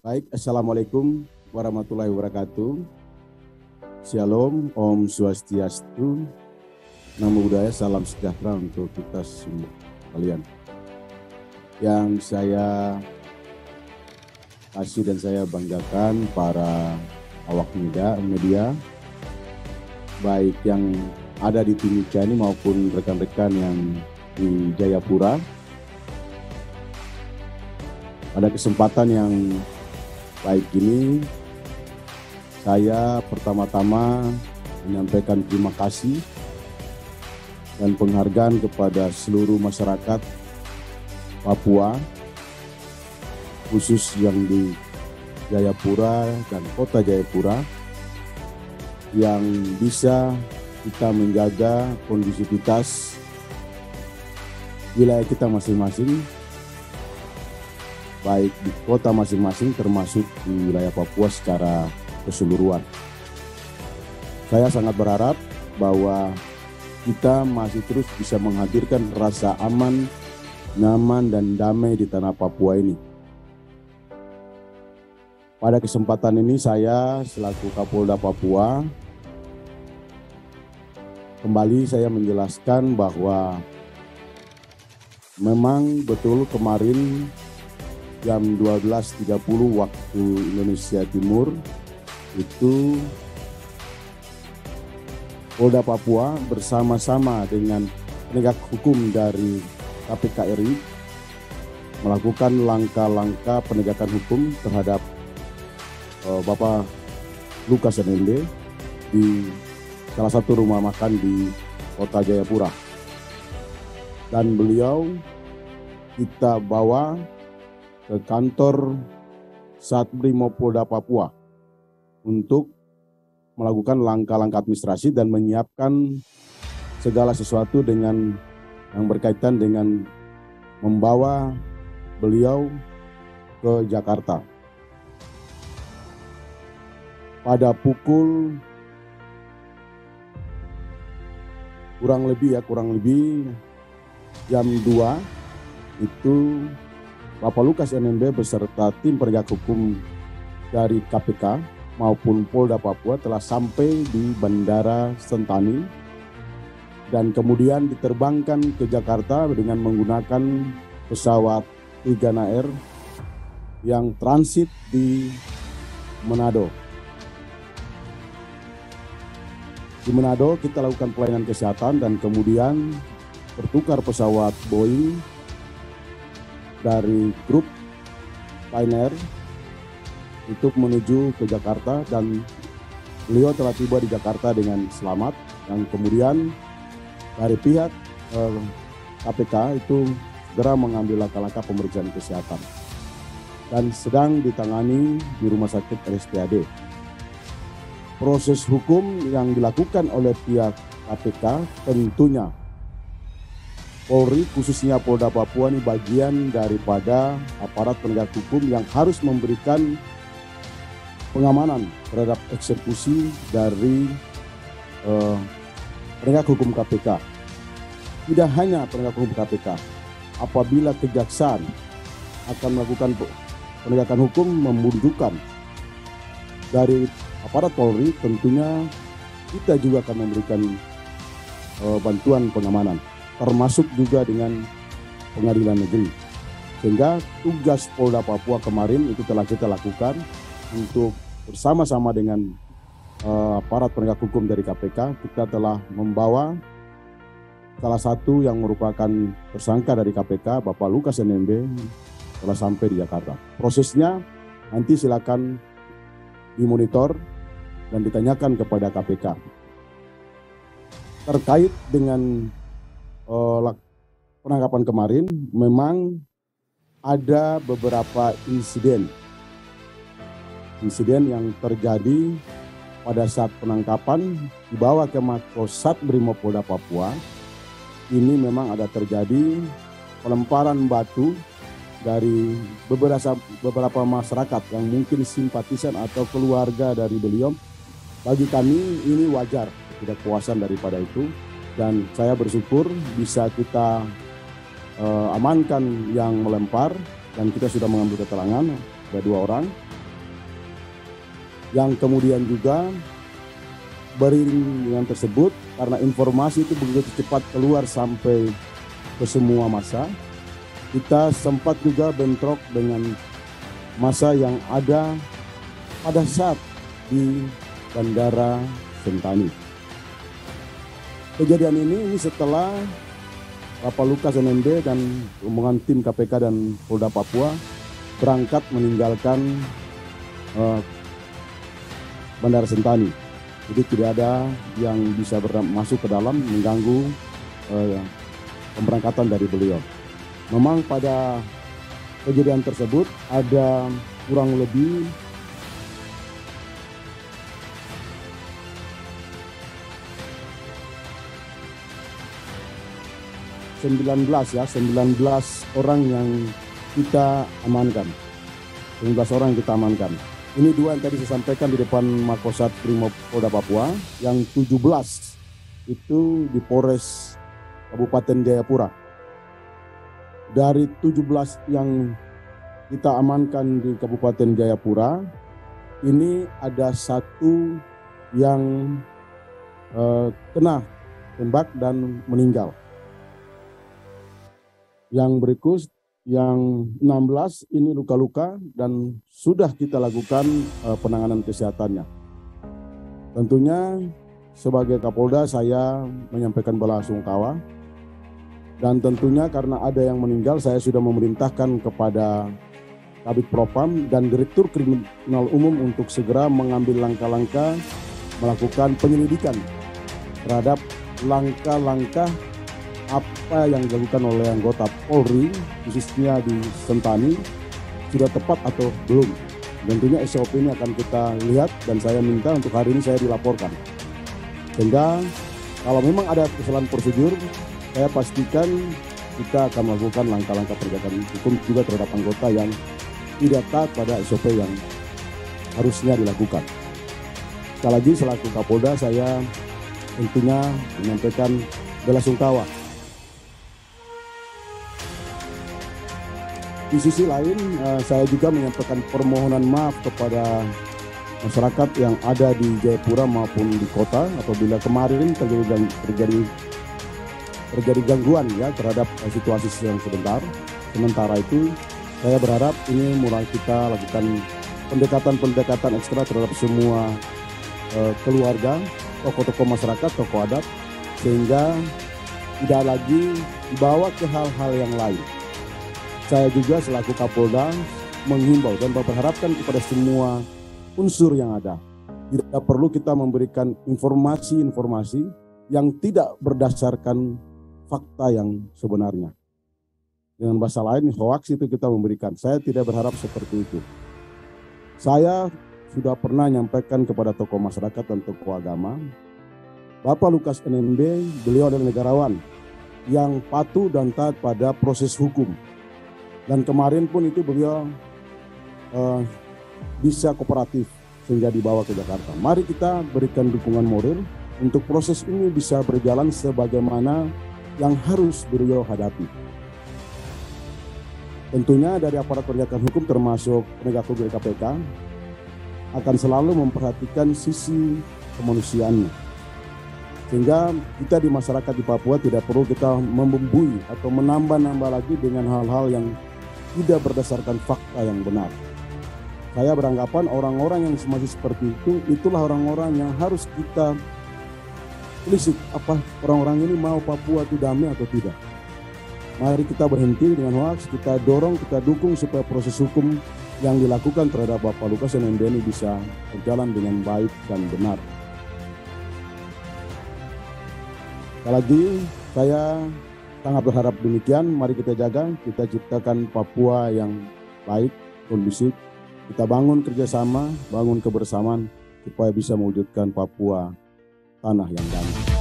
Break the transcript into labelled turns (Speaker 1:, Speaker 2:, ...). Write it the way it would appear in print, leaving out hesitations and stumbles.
Speaker 1: Baik, Assalamualaikum warahmatullahi wabarakatuh. Shalom, Om Swastiastu, Namo Buddhaya, salam sejahtera untuk kita semua kalian. Yang saya kasih dan saya banggakan para awak media, baik yang ada di Timika ini maupun rekan-rekan yang di Jayapura. Pada kesempatan yang baik ini, saya pertama-tama menyampaikan terima kasih dan penghargaan kepada seluruh masyarakat Papua, khusus yang di Jayapura dan Kota Jayapura, yang bisa kita menjaga kondusivitas wilayah kita masing-masing, baik di kota masing-masing termasuk di wilayah Papua secara keseluruhan. Saya sangat berharap bahwa kita masih terus bisa menghadirkan rasa aman, nyaman, dan damai di tanah Papua ini. Pada kesempatan ini saya selaku Kapolda Papua, kembali saya menjelaskan bahwa memang betul kemarin jam 12.30 waktu Indonesia Timur itu Polda Papua bersama-sama dengan penegak hukum dari KPK RI melakukan langkah-langkah penegakan hukum terhadap Bapak Lukas NMB di salah satu rumah makan di Kota Jayapura. Dan beliau kita bawa ke kantor Satbrimopolda Papua untuk melakukan langkah-langkah administrasi dan menyiapkan segala sesuatu dengan yang berkaitan dengan membawa beliau ke Jakarta. Pada pukul kurang lebih jam 2 itu Bapak Lukas NMB beserta tim penegak hukum dari KPK maupun Polda Papua telah sampai di Bandara Sentani dan kemudian diterbangkan ke Jakarta dengan menggunakan pesawat Trigana Air yang transit di Manado. Di Manado kita lakukan pelayanan kesehatan dan kemudian bertukar pesawat Boeing dari grup Lion Air untuk menuju ke Jakarta, dan beliau telah tiba di Jakarta dengan selamat. Dan kemudian dari pihak KPK itu segera mengambil langkah-langkah pemeriksaan kesehatan dan sedang ditangani di Rumah Sakit RSPAD. Proses hukum yang dilakukan oleh pihak KPK tentunya Polri, khususnya Polda Papua, ini bagian daripada aparat penegak hukum yang harus memberikan pengamanan terhadap eksekusi dari penegak hukum KPK. Tidak hanya penegak hukum KPK, apabila kejaksaan akan melakukan penegakan hukum membutuhkan dari aparat Polri, tentunya kita juga akan memberikan bantuan pengamanan, termasuk juga dengan pengadilan negeri. Sehingga tugas Polda Papua kemarin itu telah kita lakukan untuk bersama-sama dengan aparat penegak hukum dari KPK. Kita telah membawa salah satu yang merupakan tersangka dari KPK, Bapak Lukas NMB, telah sampai di Jakarta. Prosesnya nanti silakan dimonitor dan ditanyakan kepada KPK. Terkait dengan penangkapan kemarin, memang ada beberapa insiden yang terjadi pada saat penangkapan dibawa ke Makosat Brimopolda Papua. Ini memang ada terjadi pelemparan batu dari beberapa masyarakat yang mungkin simpatisan atau keluarga dari beliau. Bagi kami ini wajar ketidakpuasan daripada itu, dan saya bersyukur bisa kita amankan yang melempar dan kita sudah mengambil keterangan. ada 2 orang. Yang kemudian juga beriring dengan tersebut, karena informasi itu begitu cepat keluar sampai ke semua massa, kita sempat juga bentrok dengan massa yang ada pada saat di Bandara Sentani. Kejadian ini setelah Bapak Lukas NMB dan rombongan tim KPK dan Polda Papua berangkat meninggalkan Bandara Sentani. Jadi tidak ada yang bisa masuk ke dalam mengganggu pemberangkatan dari beliau. Memang pada kejadian tersebut ada kurang lebih 19 orang yang kita amankan. 19 orang yang kita amankan. Ini 2 yang tadi saya sampaikan di depan Makosat Brimob Polda Papua, yang 17 itu di Polres Kabupaten Jayapura. Dari 17 yang kita amankan di Kabupaten Jayapura, ini ada 1 yang kena tembak dan meninggal. Yang berikut yang 16 ini luka-luka dan sudah kita lakukan penanganan kesehatannya. Tentunya sebagai Kapolda saya menyampaikan belasungkawa, dan tentunya karena ada yang meninggal saya sudah memerintahkan kepada Kabid Propam dan Direktur Kriminal Umum untuk segera mengambil langkah-langkah melakukan penyelidikan terhadap langkah-langkah apa yang dilakukan oleh anggota Polri, khususnya di Sentani, sudah tepat atau belum. Tentunya SOP ini akan kita lihat dan saya minta untuk hari ini saya dilaporkan. Sehingga kalau memang ada kesalahan prosedur, saya pastikan kita akan melakukan langkah-langkah penegakan hukum juga terhadap anggota yang tidak taat pada SOP yang harusnya dilakukan. Sekali lagi selaku Kapolda saya tentunya menyampaikan belasungkawa. Di sisi lain, saya juga menyampaikan permohonan maaf kepada masyarakat yang ada di Jayapura maupun di kota apabila kemarin terjadi gangguan ya terhadap situasi yang sebentar. Sementara itu, saya berharap ini mulai kita lakukan pendekatan ekstra terhadap semua keluarga, tokoh-tokoh masyarakat, tokoh adat, sehingga tidak lagi dibawa ke hal-hal yang lain. Saya juga selaku Kapolda menghimbau dan berharapkan kepada semua unsur yang ada. Tidak perlu kita memberikan informasi-informasi yang tidak berdasarkan fakta yang sebenarnya. Dengan bahasa lain, hoax itu kita memberikan. Saya tidak berharap seperti itu. Saya sudah pernah menyampaikan kepada tokoh masyarakat dan tokoh agama, Bapak Lukas NMB, beliau adalah negarawan yang patuh dan taat pada proses hukum. Dan kemarin pun itu beliau bisa kooperatif sehingga dibawa ke Jakarta. Mari kita berikan dukungan moral untuk proses ini bisa berjalan sebagaimana yang harus beliau hadapi. Tentunya dari aparat penegakan hukum termasuk penegak hukum KPK akan selalu memperhatikan sisi kemanusiaannya. Sehingga kita di masyarakat di Papua tidak perlu kita membumbui atau menambah-nambah lagi dengan hal-hal yang tidak berdasarkan fakta yang benar. Saya beranggapan orang-orang yang masih seperti itu, itulah orang-orang yang harus kita telisik. Apa orang-orang ini mau Papua itu damai atau tidak? Mari kita berhenti dengan hoax, kita dorong, kita dukung supaya proses hukum yang dilakukan terhadap Bapak Lukas NMB ini bisa berjalan dengan baik dan benar. Sekali lagi, saya sangat berharap demikian. Mari kita jaga, kita ciptakan Papua yang baik, kondusif. Kita bangun kerjasama, bangun kebersamaan supaya bisa mewujudkan Papua tanah yang damai.